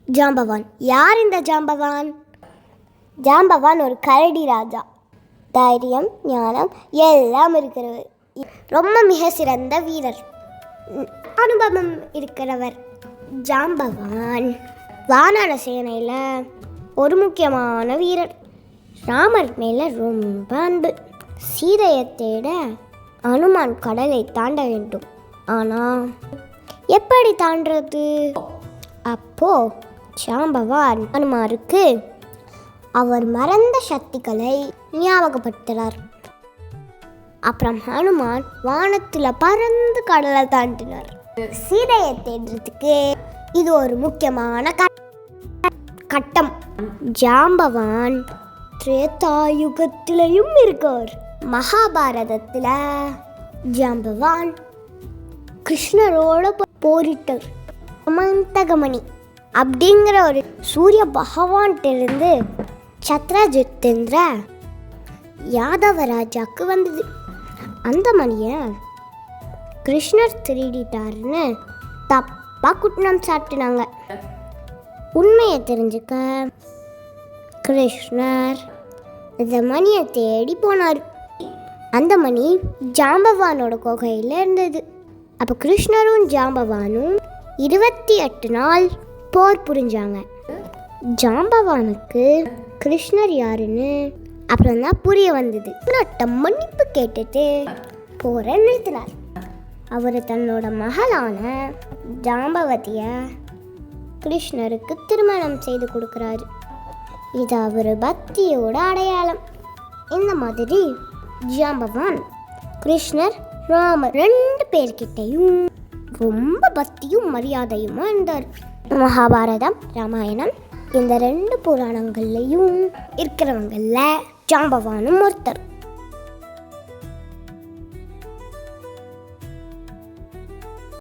ஜாம்பவான். யார் இந்த ஜாம்பவான்? ஜாம்பவான் ஒரு கரடி ராஜா. தைரியம், ஞானம் எல்லாம் இருக்கிறவர். ரொம்ப மிக சிறந்த வீரர், அனுபவம் இருக்கிறவர். ஜாம்பவான் வானர சேனையில் ஒரு முக்கியமான வீரர். ராமர் மேலே ரொம்ப அன்பு. சீதையை தேட அனுமான் கடலை தாண்ட வேண்டும். ஆனால் எப்படி தாண்டது? அப்போ ஜாம்பவான் அனுமாருக்கு அவர் மறந்த சக்திகளை ஞாபகப்படுத்துகிறார். அப்புறம் ஹனுமான் வானத்தில் பறந்து கடலை தாண்டினார். சீதையை தேடுறதுக்கு இது ஒரு முக்கியமான கட்டம். ஜாம்பவான் திரேதாயுகத்திலையும் இருக்கார். மகாபாரதத்தில் ஜாம்பவான் கிருஷ்ணரோட போரிட்டார். மந்தகமணி அப்படிங்கிற ஒரு சூரிய பகவான்கிட்டருந்து சத்ரஜித்தேந்திர யாதவ ராஜாவுக்கு வந்தது. அந்த மணியை கிருஷ்ணர் திருடிட்டாருன்னு தப்பாக குற்றம் சாட்டினாங்க. உண்மையை தெரிஞ்சுக்க கிருஷ்ணர் இந்த மணியை தேடி போனார். அந்த மணி ஜாம்பவானோட குகையில் இருந்தது. அப்போ கிருஷ்ணரும் ஜாம்பவானும் 28 நாள் போர் புரிஞ்சாங்க. ஜாம்பவானுக்கு கிருஷ்ணர் யாருன்னு அப்புறம் தான் புரிய வந்தது. மன்னிப்பு கேட்டுட்டு போரை நிறுத்தினார். அவர் தன்னோட மகளான ஜாம்பவதியை கிருஷ்ணருக்கு திருமணம் செய்து கொடுக்குறாரு. இது அவர் பக்தியோட அடையாளம். இந்த மாதிரி ஜாம்பவான் கிருஷ்ணர் ராமர் 2 பேர்கிட்டையும் ரொம்ப பக்தியும் மரியாதையுமா இருந்தார். மகாபாரதம், ராமாயணம் இந்த 2 புராணங்கள்லையும் இருக்கிறவங்கள ஜாம்பவானும் ஒருத்தர்.